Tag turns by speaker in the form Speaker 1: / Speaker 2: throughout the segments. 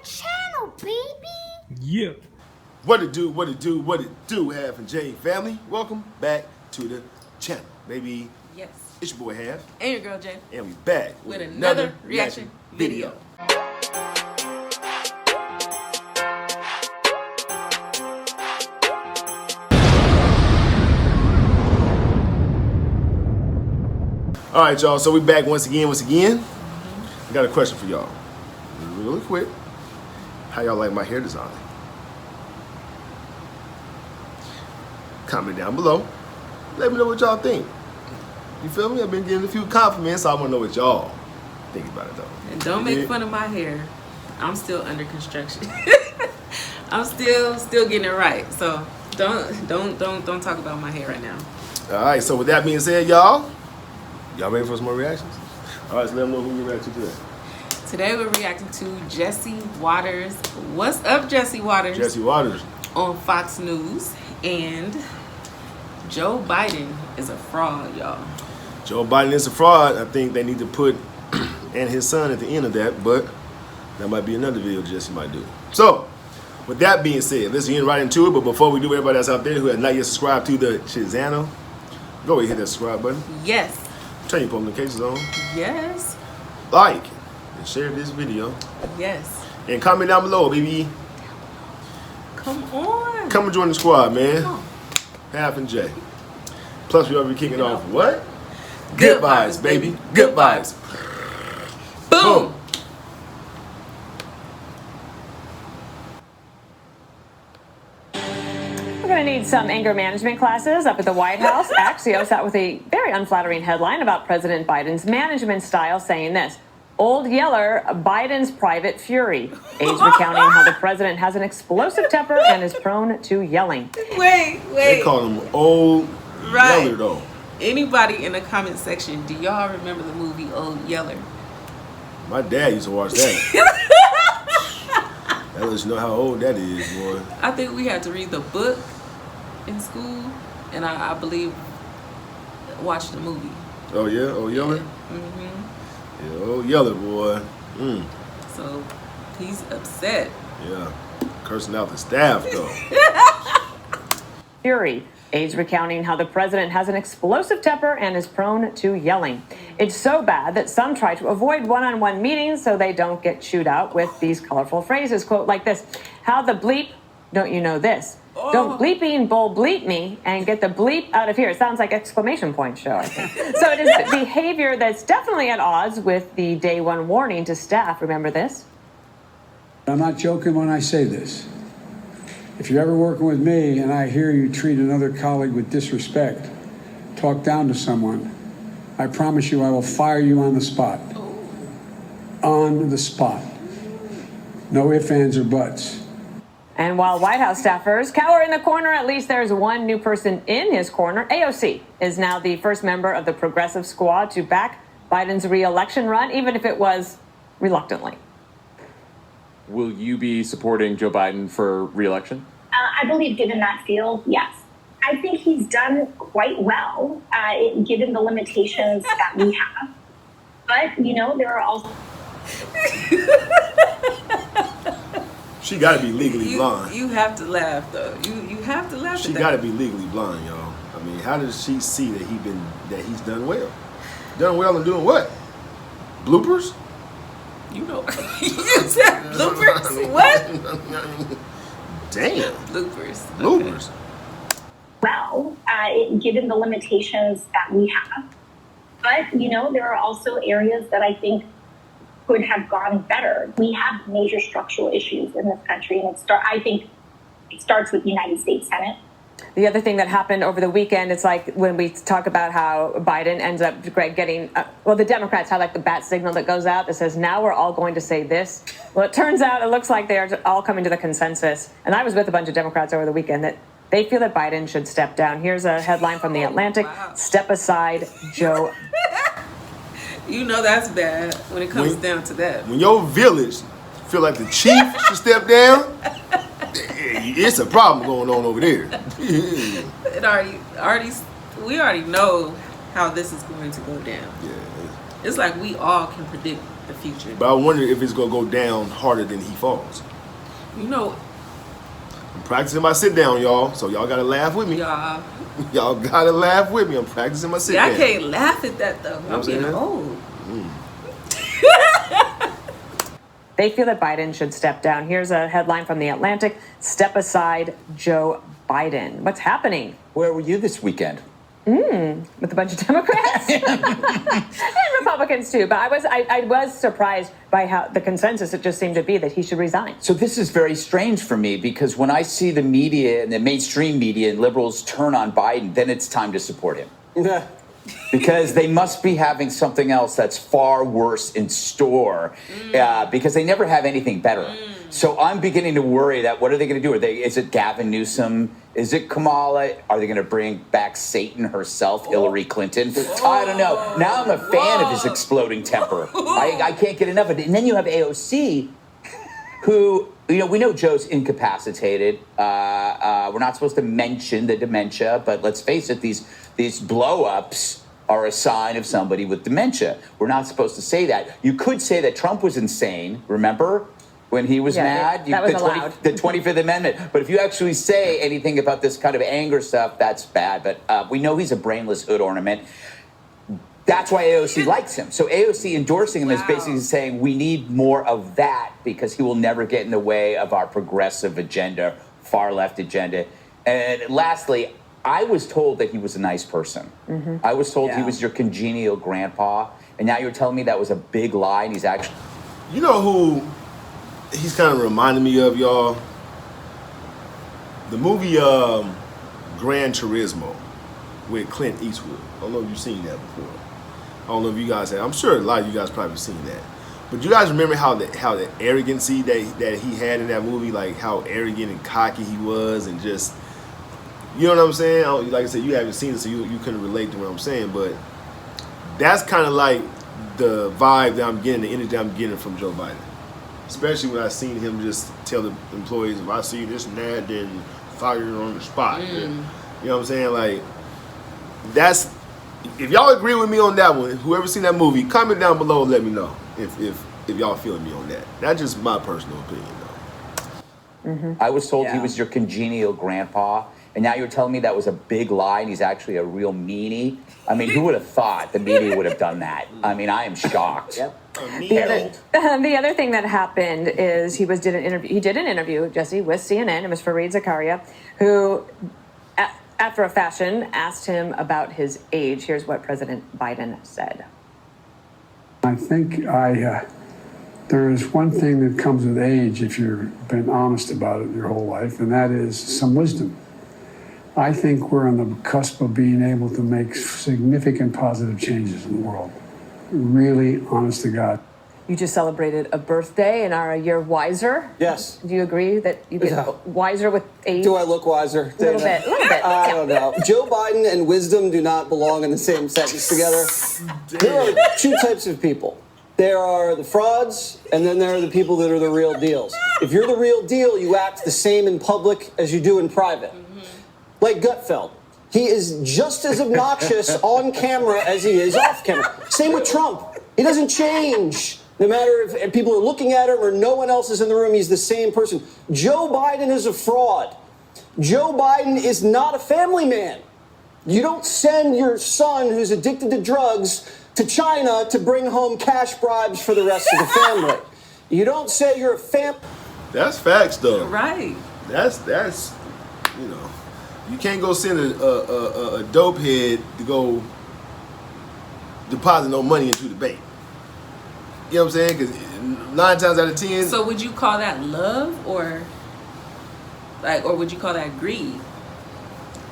Speaker 1: channel, baby.
Speaker 2: Yeah.
Speaker 3: What it do, Half and J family. Welcome back to the channel, baby.
Speaker 4: Yes.
Speaker 3: It's your boy Half.
Speaker 4: And your girl Jay.
Speaker 3: And we back
Speaker 4: with another reaction video.
Speaker 3: All right, y'all. So we back once again. I got a question for y'all. Really quick. How y'all like my hair design? Comment down below. Let me know what y'all think. You feel me? I've been getting a few compliments, so I want to know what y'all think about it, though.
Speaker 4: And don't make fun of my hair. I'm still under construction. I'm still getting it right. So don't talk about my hair right now.
Speaker 3: All right. So with that being said, y'all ready for some more reactions? All right. So let them know who we react to today.
Speaker 4: Today we're reacting to Jesse Waters. What's up, Jesse Waters?
Speaker 3: Jesse Waters
Speaker 4: on Fox News. And Joe Biden is a fraud, y'all.
Speaker 3: Joe Biden is a fraud. I think they need to put and his son at the end of that, but that might be another video Jesse might do. So, with that being said, let's get right into it. But before we do, everybody that's out there who has not yet subscribed to the channel, go ahead and hit that subscribe button.
Speaker 4: Yes.
Speaker 3: Turn your post notifications on.
Speaker 4: Yes.
Speaker 3: Like and share this video.
Speaker 4: Yes.
Speaker 3: And comment down below, baby.
Speaker 4: Come on.
Speaker 3: Come and join the squad, man. Half and J. Plus, we already kicking off what? Good vibes, baby. Good vibes.
Speaker 4: Boom.
Speaker 5: We're going to need some anger management classes up at the White House. Axios out with a very unflattering headline about President Biden's management style, saying this: Old Yeller, Biden's private fury. Aides recounting how the president has an explosive temper and is prone to yelling.
Speaker 4: Wait.
Speaker 3: They call him Old Yeller, though.
Speaker 4: Anybody in the comment section, do y'all remember the movie Old Yeller?
Speaker 3: My dad used to watch that. That lets you know how old that is, boy.
Speaker 4: I think we had to read the book in school, and I believe watch the movie.
Speaker 3: Oh, yeah? Old Yeller?
Speaker 4: Yeah. Mm-hmm.
Speaker 3: Yeah, Old Yeller, boy.
Speaker 4: So, he's upset.
Speaker 3: Yeah. Cursing out the staff, though.
Speaker 5: Fury. Aides recounting how the president has an explosive temper and is prone to yelling. It's so bad that some try to avoid one-on-one meetings so they don't get chewed out with these colorful phrases. Quote like this: how the bleep don't you know this? Don't bleeping bull bleep me and get the bleep out of here. It sounds like exclamation point show, I think. So it is behavior that's definitely at odds with the day one warning to staff. Remember this?
Speaker 6: I'm not joking when I say this. If you're ever working with me and I hear you treat another colleague with disrespect, talk down to someone, I promise you I will fire you on the spot. On the spot. No ifs, ands, or buts.
Speaker 5: And while White House staffers cower in the corner, at least there's one new person in his corner. AOC is now the first member of the progressive squad to back Biden's re-election run, even if it was reluctantly.
Speaker 7: Will you be supporting Joe Biden for re-election?
Speaker 1: I believe, given that field, yes. I think he's done quite well, given the limitations that we have. But, there are also...
Speaker 3: She got to be legally blind.
Speaker 4: You have to laugh, though. You have to laugh.
Speaker 3: She got to be legally blind, y'all. I mean, how does she see that he's done well? Done well and doing what? Bloopers?
Speaker 4: You said bloopers? What?
Speaker 3: Damn.
Speaker 4: Bloopers.
Speaker 3: Bloopers.
Speaker 1: Well, given the limitations that we have. But, there are also areas that I think could have gone better. We have major structural issues in this country, and I think it starts with the United States Senate.
Speaker 5: The other thing that happened over the weekend, it's like when we talk about how Biden ends up, Greg, getting, the Democrats have like the bat signal that goes out that says, now we're all going to say this. Well, it turns out it looks like they're all coming to the consensus. And I was with a bunch of Democrats over the weekend that they feel that Biden should step down. Here's a headline from The Atlantic.
Speaker 4: Wow.
Speaker 5: Step aside, Joe.
Speaker 4: That's bad when it comes down to that.
Speaker 3: When your village feel like the chief should step down, it's a problem going on over there.
Speaker 4: We already know how this is going to go down.
Speaker 3: Yeah.
Speaker 4: It's like we all can predict the future.
Speaker 3: But I wonder if it's gonna go down harder than he falls.
Speaker 4: You know,
Speaker 3: I'm practicing my sit down, y'all. So y'all gotta laugh with me.
Speaker 4: y'all.
Speaker 3: Y'all gotta laugh with me. I'm practicing my sit
Speaker 4: See,
Speaker 3: down.
Speaker 4: I can't laugh at that though.
Speaker 3: I'm
Speaker 4: I'm getting
Speaker 3: saying?
Speaker 4: old.
Speaker 5: They feel that Biden should step down. Here's a headline from The Atlantic. Step aside, Joe Biden. What's happening?
Speaker 2: Where were you this weekend?
Speaker 5: With a bunch of Democrats and Republicans too. But I was surprised by how the consensus it just seemed to be that he should resign.
Speaker 2: So this is very strange for me because when I see the media and the mainstream media and liberals turn on Biden, then it's time to support him. Because they must be having something else that's far worse in store because they never have anything better. So I'm beginning to worry that what are they going to do? Is it Gavin Newsom? Is it Kamala? Are they going to bring back Satan herself, Hillary Clinton? I don't know. Now I'm a fan of his exploding temper. I can't get enough of it. And then you have AOC, who, you know, we know Joe's incapacitated. We're not supposed to mention the dementia, but let's face it, these blow-ups are a sign of somebody with dementia. We're not supposed to say that. You could say that Trump was insane, remember? When he was mad,
Speaker 5: that was allowed.
Speaker 2: The 25th Amendment. But if you actually say anything about this kind of anger stuff, that's bad. But we know he's a brainless hood ornament. That's why AOC likes him. So AOC endorsing him is basically saying we need more of that because he will never get in the way of our progressive agenda, far left agenda. And lastly, I was told that he was a nice person. I was told he was your congenial grandpa. And now you're telling me that was a big lie and he's actually...
Speaker 3: You know who he's kind of reminding me of, y'all? The movie Gran Turismo with Clint Eastwood. I don't know if you've seen that before. I don't know if you guys have. I'm sure a lot of you guys probably seen that. But you guys remember how the arrogancy that he had in that movie, like how arrogant and cocky he was, and just, you know what I'm saying? Like I said, you haven't seen it, so you couldn't relate to what I'm saying. But that's kind of like the vibe that I'm getting, the energy I'm getting from Joe Biden. Especially when I seen him just tell the employees, if I see this and that, then fire you on the spot. You know what I'm saying? Like, that's, if y'all agree with me on that one, whoever seen that movie, comment down below and let me know if y'all feeling me on that. That's just my personal opinion, though.
Speaker 2: I was told he was your congenial grandpa, and now you're telling me that was a big lie and he's actually a real meanie? I mean, who would have thought the media would have done that? I mean, I am shocked.
Speaker 5: The other thing that happened is he did an interview, Jesse, with CNN. It was for Fareed Zakaria, who, after a fashion, asked him about his age. Here's what President Biden said.
Speaker 6: I think there is one thing that comes with age if you've been honest about it your whole life, and that is some wisdom. I think we're on the cusp of being able to make significant positive changes in the world. Really, honest to God.
Speaker 5: You just celebrated a birthday and are a year wiser.
Speaker 8: Yes.
Speaker 5: Do you agree that you get wiser with age?
Speaker 8: Do I look wiser?
Speaker 5: A little bit.
Speaker 8: I don't know. Joe Biden and wisdom do not belong in the same sentence together. There are two types of people. There are the frauds, and then there are the people that are the real deals. If you're the real deal, you act the same in public as you do in private. Like Gutfeld. He is just as obnoxious on camera as he is off camera. Same with Trump. He doesn't change. No matter if people are looking at him or no one else is in the room, he's the same person. Joe Biden is a fraud. Joe Biden is not a family man. You don't send your son who's addicted to drugs to China to bring home cash bribes for the rest of the family. You don't say you're a family.
Speaker 3: That's facts, though.
Speaker 4: Right.
Speaker 3: That's you know, you can't go send a dope head to go deposit no money into the bank. You know what I'm saying? Because 9 times out of 10.
Speaker 4: So would you call that love or would you call that greed?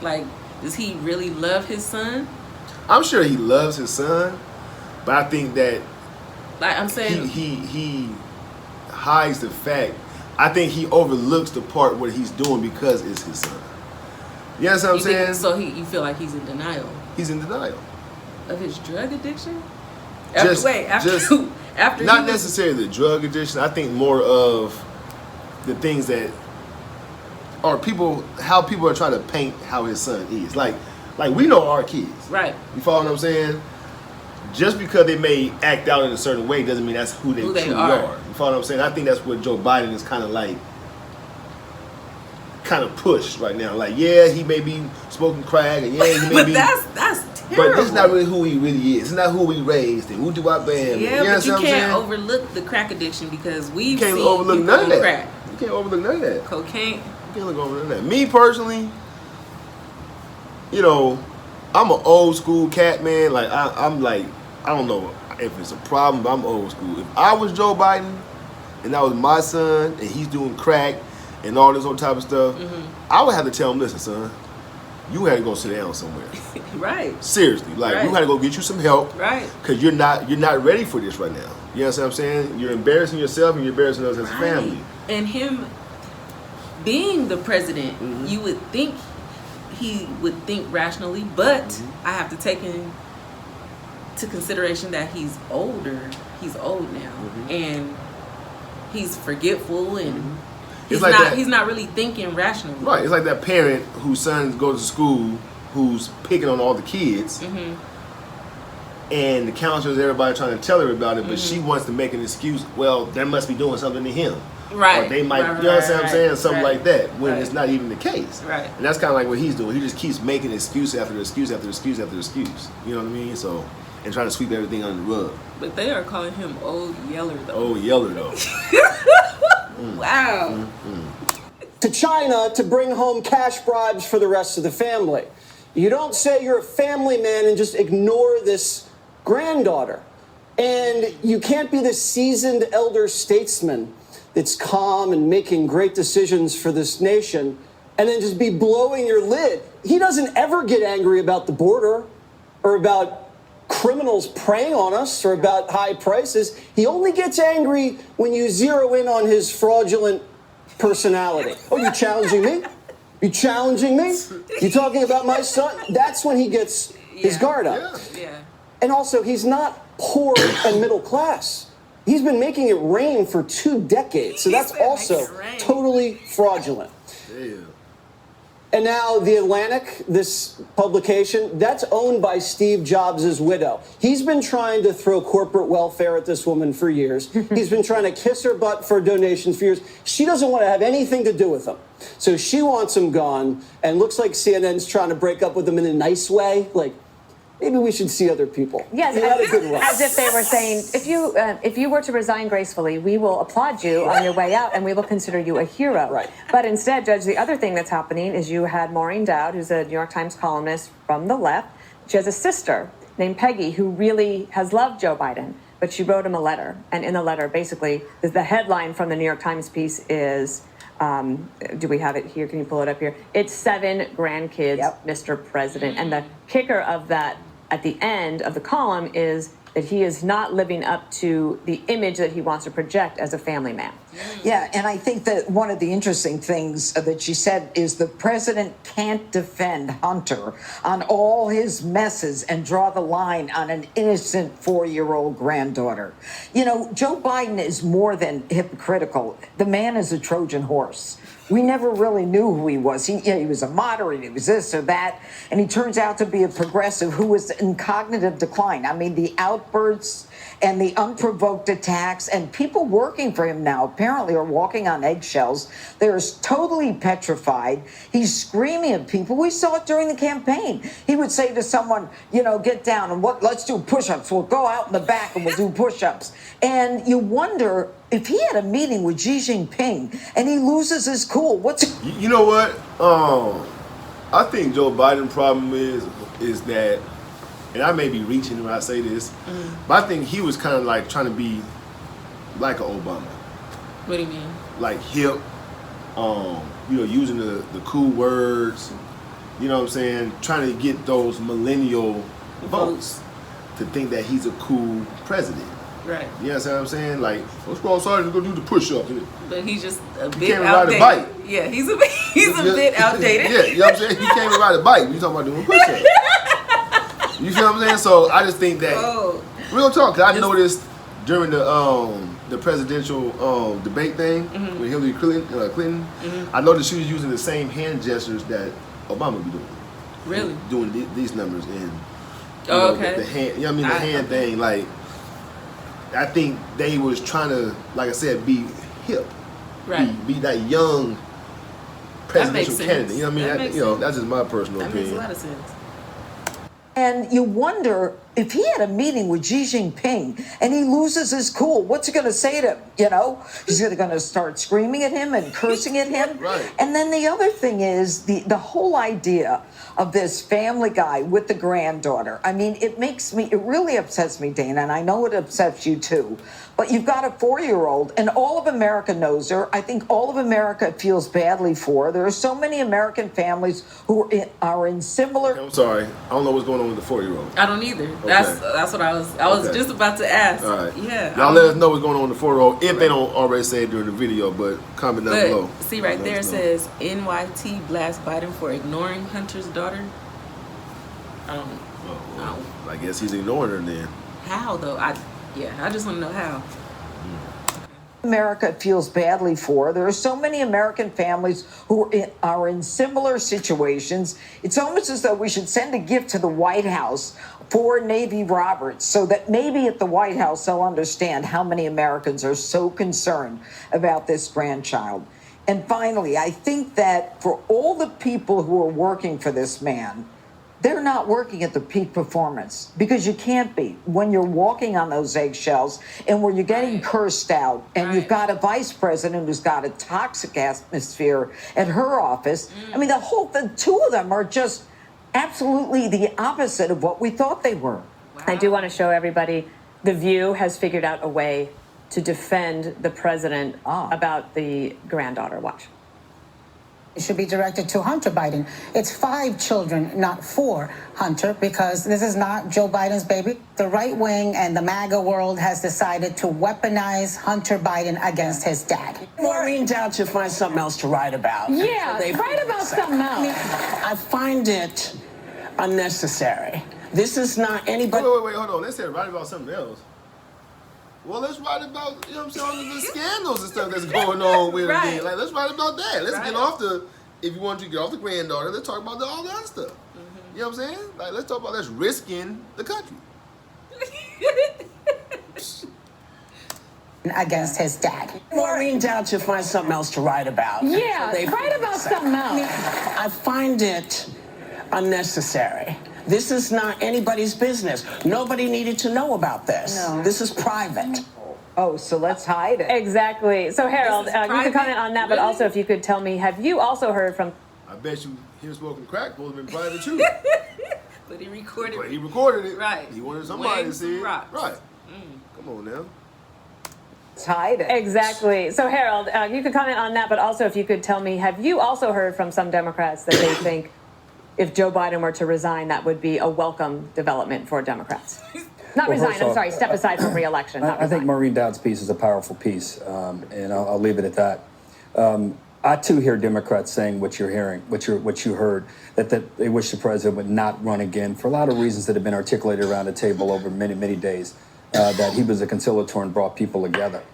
Speaker 4: Like, does he really love his son?
Speaker 3: I'm sure he loves his son, but I think that
Speaker 4: Like I'm saying,
Speaker 3: he hides the fact. I think he overlooks the part what he's doing because it's his son. You know what I'm saying?
Speaker 4: So you feel like he's in denial
Speaker 3: He's in denial
Speaker 4: of his drug addiction?
Speaker 3: After not necessarily the drug addiction. I think more of the things that are how people are trying to paint how his son is. Like, Like, we know our kids.
Speaker 4: Right.
Speaker 3: You follow what I'm saying? Just because they may act out in a certain way doesn't mean that's who they truly are. You follow what I'm saying? I think that's what Joe Biden is kind of pushed right now. Like, yeah, he may be smoking crack, and yeah, he may
Speaker 4: but
Speaker 3: be.
Speaker 4: That's terrible.
Speaker 3: But this is not really who he really is. It's not who we raised and who do I band.
Speaker 4: Yeah,
Speaker 3: you know
Speaker 4: but you can't overlook the crack addiction because we've seen
Speaker 3: overlook
Speaker 4: people
Speaker 3: none of that.
Speaker 4: crack.
Speaker 3: You can't overlook none of that.
Speaker 4: Cocaine.
Speaker 3: You can't look over none of that. Me personally, you know, I'm an old school cat, man. Like I'm like, I don't know if it's a problem, but I'm old school. If I was Joe Biden and that was my son and he's doing crack and all this other type of stuff, I would have to tell him, listen, son, you had to go sit down somewhere.
Speaker 4: Right.
Speaker 3: Seriously, like you had to go get you some help.
Speaker 4: Right.
Speaker 3: Because you're not ready for this right now. You know what I'm saying? You're embarrassing yourself and you're embarrassing us as a family.
Speaker 4: And him being the president, you would think he would think rationally, but I have to take into consideration that he's older. He's old now, and he's forgetful, and he's not really thinking rationally.
Speaker 3: Right. It's like that parent whose son goes to school who's picking on all the kids, and the counselors, everybody trying to tell her about it, but she wants to make an excuse. Well, they must be doing something to him.
Speaker 4: Right.
Speaker 3: Or they might, you know what I'm saying? Something like that, when it's not even the case.
Speaker 4: Right.
Speaker 3: And that's kind of like what he's doing. He just keeps making excuse after excuse after excuse after excuse. You know what I mean? So, and trying to sweep everything under the rug.
Speaker 4: But they are calling him Old Yeller, though.
Speaker 3: Old Yeller, though.
Speaker 4: Wow.
Speaker 8: To China to bring home cash bribes for the rest of the family. You don't say you're a family man and just ignore this granddaughter. And you can't be the seasoned elder statesman that's calm and making great decisions for this nation and then just be blowing your lid. He doesn't ever get angry about the border or about criminals preying on us or about high prices. He only gets angry when you zero in on his fraudulent personality. Oh, you challenging me? You challenging me? You talking about my son? That's when he gets his guard up.
Speaker 4: Yeah.
Speaker 8: And also, he's not poor and middle class. He's been making it rain for 2 decades. So that's also totally fraudulent.
Speaker 3: Damn.
Speaker 8: And now The Atlantic, this publication, that's owned by Steve Jobs' widow. He's been trying to throw corporate welfare at this woman for years. He's been trying to kiss her butt for donations for years. She doesn't want to have anything to do with him. So she wants him gone, and looks like CNN's trying to break up with him in a nice way. Like, maybe we should see other people.
Speaker 5: Yes, as if they were saying, if you were to resign gracefully, we will applaud you on your way out, and we will consider you a hero.
Speaker 8: Right.
Speaker 5: But instead, Judge, the other thing that's happening is you had Maureen Dowd, who's a New York Times columnist from the left. She has a sister named Peggy who really has loved Joe Biden, but she wrote him a letter. And in the letter, basically, the headline from the New York Times piece is, do we have it here? Can you pull it up here? It's 7 grandkids, Mr. President. And the kicker of that at the end of the column is that he is not living up to the image that he wants to project as a family man.
Speaker 9: Yeah, and I think that one of the interesting things that she said is the president can't defend Hunter on all his messes and draw the line on an innocent 4-year-old granddaughter. You know, Joe Biden is more than hypocritical. The man is a Trojan horse. We never really knew who he was. He was a moderate, he was this or that, and he turns out to be a progressive who was in cognitive decline. I mean, the outbursts and the unprovoked attacks, and people working for him now apparently are walking on eggshells. They're totally petrified. He's screaming at people. We saw it during the campaign. He would say to someone, get down and let's do push-ups. We'll go out in the back and we'll do push-ups. And you wonder if he had a meeting with Xi Jinping and he loses his cool.
Speaker 3: You know what? I think Joe Biden's problem is that, and I may be reaching when I say this, but I think he was kind of like trying to be like an Obama.
Speaker 4: What do you mean?
Speaker 3: Like hip, using the cool words, you know what I'm saying? Trying to get those millennial votes to think that he's a cool president.
Speaker 4: Right.
Speaker 3: You know what I'm saying? Like, let's go outside and go do the push-ups.
Speaker 4: But he's just a bit
Speaker 3: he can't
Speaker 4: outdated.
Speaker 3: ride a bike.
Speaker 4: Yeah, he's a bit outdated.
Speaker 3: Yeah, you know what I'm saying? He can't even ride a bike. You talking about doing push-ups. You feel what I'm saying? So I just think that real talk. Cause I noticed during the presidential debate thing with Hillary Clinton, I noticed she was using the same hand gestures that Obama be doing.
Speaker 4: Really?
Speaker 3: doing these numbers and
Speaker 4: Okay.
Speaker 3: the hand. You know what I mean, the hand thing. Like, I think they was trying to, like I said, be hip,
Speaker 4: Right.
Speaker 3: be that young presidential
Speaker 4: sense.
Speaker 3: candidate. You know what I mean?
Speaker 4: That makes
Speaker 3: That's just my personal
Speaker 4: That
Speaker 3: opinion.
Speaker 4: makes a lot of sense.
Speaker 9: And you wonder if he had a meeting with Xi Jinping and he loses his cool, what's he going to say to him? You know, he's going to start screaming at him and cursing at him.
Speaker 3: Right.
Speaker 9: And then the other thing is the whole idea of this family guy with the granddaughter. I mean, it really upsets me, Dana, and I know it upsets you too. But you've got a 4-year-old, and all of America knows her. I think all of America feels badly for her. There are so many American families who are in similar.
Speaker 3: I'm sorry, I don't know what's going on with the 4-year-old.
Speaker 4: I don't either. That's what I was just about to ask.
Speaker 3: All right.
Speaker 4: Yeah.
Speaker 3: Y'all let us know what's going on with the 4-year-old if they don't already say it during the video, but comment down below.
Speaker 4: See right
Speaker 3: Let
Speaker 4: there it
Speaker 3: us know.
Speaker 4: says NYT blasts Biden for ignoring Hunter's daughter.
Speaker 3: Well, I guess he's ignoring her then.
Speaker 4: How though? I just want to know how.
Speaker 9: America feels badly for. There are so many American families who are in similar situations. It's almost as though we should send a gift to the White House for Navy Roberts so that maybe at the White House they'll understand how many Americans are so concerned about this grandchild. And finally, I think that for all the people who are working for this man, they're not working at the peak performance because you can't be when you're walking on those eggshells and where you're getting cursed out and you've got a vice president who's got a toxic atmosphere at her office. I mean, the two of them are just absolutely the opposite of what we thought they were.
Speaker 5: Wow. I do want to show everybody The View has figured out a way to defend the president about the granddaughter. Watch.
Speaker 10: It should be directed to Hunter Biden. It's 5 children, not 4, Hunter, because this is not Joe Biden's baby. The right wing and the MAGA world has decided to weaponize Hunter Biden against his dad.
Speaker 11: Maureen Dowd should find something else to write about.
Speaker 5: Yeah, write about something else.
Speaker 11: I find it unnecessary. This is not anybody.
Speaker 3: Wait, hold on. Let's say write about something else. Well, let's write about, you know what I'm saying, all the scandals and stuff that's going on with
Speaker 4: Right.
Speaker 3: it. Like, let's write about that. Let's get off if you want to get off the granddaughter, let's talk about all the other stuff. You know what I'm saying? Like, let's talk about that's risking the country.
Speaker 10: Against his dad.
Speaker 11: Maureen Dowd should find something else to write about.
Speaker 5: Yeah, write about something else.
Speaker 11: I find it unnecessary. This is not anybody's business. Nobody needed to know about this. No. This is private.
Speaker 9: Oh, so let's hide it.
Speaker 5: Exactly. So, Harold, you can comment on that, but also if you could tell me, have you also heard from...
Speaker 3: I bet you him smoking crack supposed to have been private too.
Speaker 4: But he recorded
Speaker 3: But he recorded it.
Speaker 4: Right.
Speaker 3: He wanted somebody
Speaker 4: Weighing
Speaker 3: to see
Speaker 4: some
Speaker 3: it.
Speaker 4: rocks.
Speaker 3: Right. Come on now.
Speaker 9: Let's hide it.
Speaker 5: Exactly. So, Harold, you could comment on that, but also if you could tell me, have you also heard from some Democrats that they think if Joe Biden were to resign, that would be a welcome development for Democrats? Not resign, I'm sorry, step aside from re-election.
Speaker 12: I think Maureen Dowd's piece is a powerful piece, and I'll leave it at that. I too hear Democrats saying what you're hearing, what you heard, that they wish the president would not run again for a lot of reasons that have been articulated around the table over many days. That he was a conciliator and brought people together.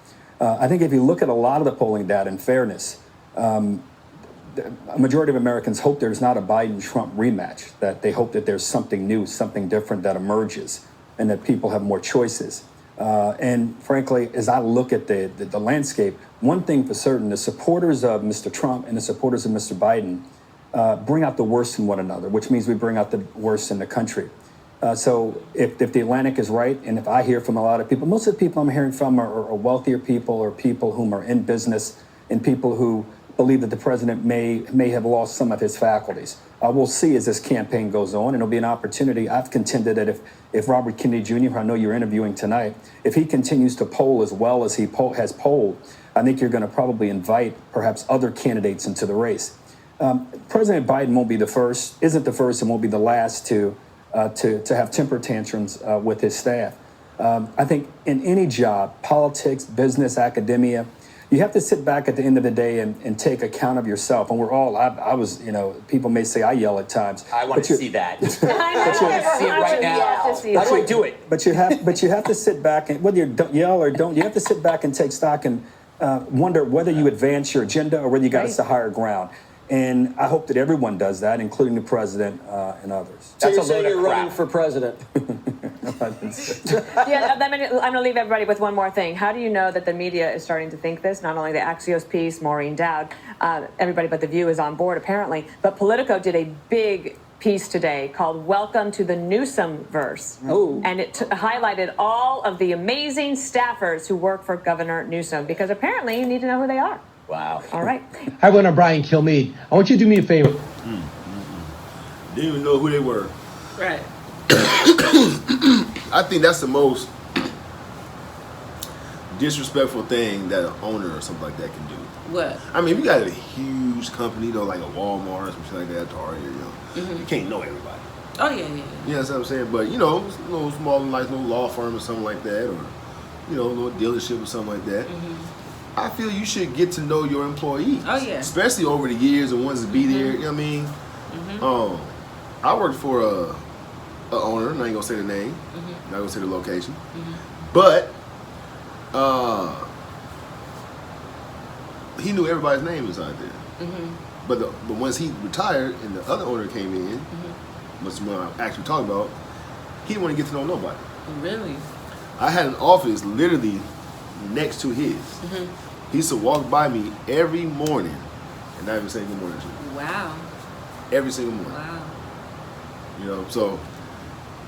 Speaker 12: I think if you look at a lot of the polling data, in fairness, a majority of Americans hope there's not a Biden-Trump rematch, that they hope that there's something new, something different that emerges, and that people have more choices. And frankly, as I look at the landscape, one thing for certain, the supporters of Mr. Trump and the supporters of Mr. Biden bring out the worst in one another, which means we bring out the worst in the country. So if the Atlantic is right, and if I hear from a lot of people, most of the people I'm hearing from are wealthier people or people whom are in business and people who believe that the president may have lost some of his faculties. We'll see as this campaign goes on, and it'll be an opportunity. I've contended that if Robert Kennedy Jr., who I know you're interviewing tonight, if he continues to poll as well as he has polled, I think you're going to probably invite perhaps other candidates into the race. President Biden won't be the first, isn't the first, and won't be the last to have temper tantrums with his staff. I think in any job, politics, business, academia, you have to sit back at the end of the day and take account of yourself. And we're all, I was, people may say I yell at times.
Speaker 2: I want to see that.
Speaker 5: I
Speaker 2: see it right now. How do I do it?
Speaker 12: But you have to sit back and whether you don't yell or don't, you have to sit back and take stock and wonder whether you advance your agenda or whether you got us to higher ground. And I hope that everyone does that, including the president and others.
Speaker 8: So
Speaker 2: That's
Speaker 8: you're
Speaker 2: a
Speaker 8: saying
Speaker 2: load of
Speaker 8: you're running
Speaker 2: crap.
Speaker 8: for president?
Speaker 5: Yeah, I'm going to leave everybody with one more thing. How do you know that the media is starting to think this? Not only the Axios piece, Maureen Dowd, everybody but The View is on board apparently, but Politico did a big piece today called Welcome to the Newsom-verse.
Speaker 8: Oh.
Speaker 5: And it highlighted all of the amazing staffers who work for Governor Newsom, because apparently you need to know who they are.
Speaker 2: Wow.
Speaker 5: All right.
Speaker 13: Hi, everyone. I'm Brian Kilmeade. I want you to do me a favor.
Speaker 3: Didn't even know who they were.
Speaker 4: Right.
Speaker 3: I think that's the most disrespectful thing that an owner or something like that can do.
Speaker 4: What?
Speaker 3: I mean, if you got a huge company, though, like a Walmart or something like that, Target, you can't know everybody.
Speaker 4: Oh, yeah.
Speaker 3: You know what I'm saying? But, little small, nice little law firm or something like that, or, a little dealership or something like that. I feel you should get to know your employees.
Speaker 4: Oh, yeah.
Speaker 3: Especially over the years and ones that be there, you know what I mean? I worked for a owner, and I ain't gonna say the name, not gonna say the location, but he knew everybody's name inside there. But once he retired and the other owner came in, which is what I'm actually talking about, he didn't want to get to know nobody.
Speaker 4: Really?
Speaker 3: I had an office literally next to his. He used to walk by me every morning and not even say good morning to me.
Speaker 4: Wow.
Speaker 3: Every single morning.
Speaker 4: Wow.
Speaker 3: So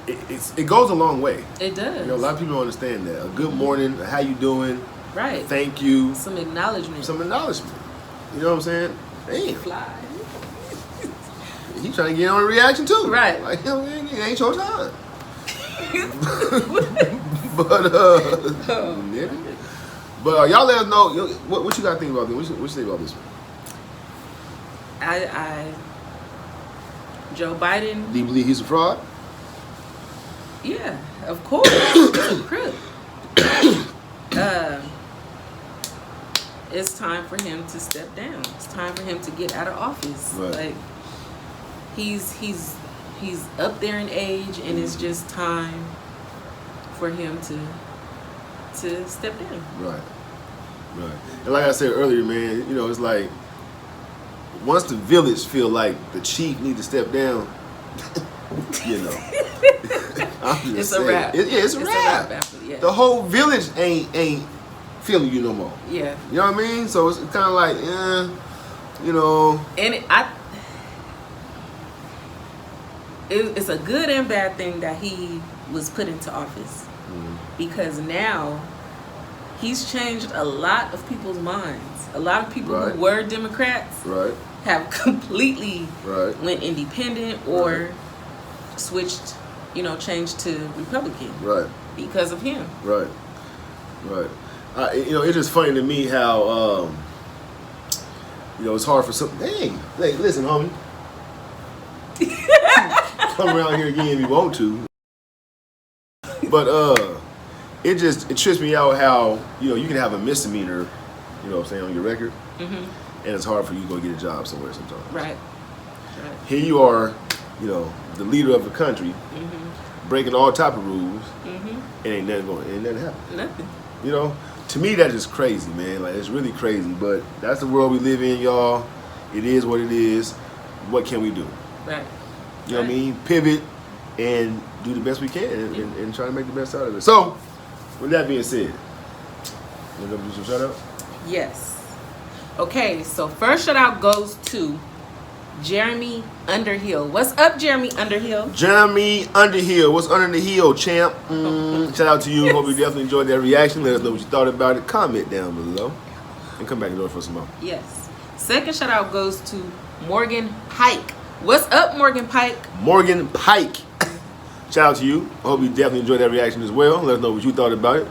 Speaker 3: it goes a long way.
Speaker 4: It does.
Speaker 3: A lot of people don't understand that. A good morning, how you doing?
Speaker 4: Right.
Speaker 3: Thank you.
Speaker 4: Some acknowledgement.
Speaker 3: You know what I'm saying? Damn.
Speaker 4: Fly.
Speaker 3: He trying to get on a reaction too.
Speaker 4: Right.
Speaker 3: Like, it ain't your time. But y'all let us know what you got to think about this. What you say about this one?
Speaker 4: Joe Biden.
Speaker 3: Do you believe he's a fraud?
Speaker 4: Yeah, of course. He's a crook. It's time for him to step down. It's time for him to get out of office.
Speaker 3: Right.
Speaker 4: Like he's up there in age, and it's just time for him to step down.
Speaker 3: Right. And like I said earlier, man, it's like once the village feel like the chief need to step down, I'm just
Speaker 4: It's
Speaker 3: saying.
Speaker 4: a wrap.
Speaker 3: It's a wrap.
Speaker 4: After, yeah.
Speaker 3: The whole village ain't feeling you no more.
Speaker 4: Yeah.
Speaker 3: You know what I mean? So it's kind of like,
Speaker 4: And it's a good and bad thing that he was put into office, because now he's changed a lot of people's minds. A lot of people who were Democrats have completely went independent or switched, changed to Republican because of him.
Speaker 3: Right. It's just funny to me how it's hard for some. Hey, listen, homie. Come around here again if you want to. But it trips me out how you can have a misdemeanor, on your record, and it's hard for you to go get a job somewhere sometimes.
Speaker 4: Right.
Speaker 3: Here you are, the leader of the country, breaking all type of rules, and ain't nothing happening.
Speaker 4: Nothing.
Speaker 3: To me that's just crazy, man. Like, it's really crazy, but that's the world we live in, y'all. It is what it is. What can we do?
Speaker 4: Right.
Speaker 3: You know what I mean? Pivot and do the best we can and try to make the best out of it. So, with that being said, you want to do some shout out?
Speaker 4: Yes. Okay, so first shout out goes to Jeremy Underhill. What's up, Jeremy Underhill?
Speaker 3: Jeremy Underhill. What's under the hill, champ? Shout out to you. Hope you definitely enjoyed that reaction. Let us know what you thought about it. Comment down below. And come back and do it for some more.
Speaker 4: Yes. Second shout out goes to Morgan Pike. What's up, Morgan Pike?
Speaker 3: Morgan Pike. Shout out to you. I hope you definitely enjoyed that reaction as well. Let us know what you thought about it.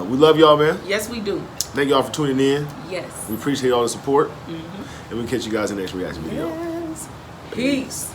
Speaker 3: We love y'all, man.
Speaker 4: Yes, we do.
Speaker 3: Thank y'all for tuning in.
Speaker 4: Yes.
Speaker 3: We appreciate all the support. And we'll catch you guys in the next reaction video.
Speaker 4: Yes. Peace.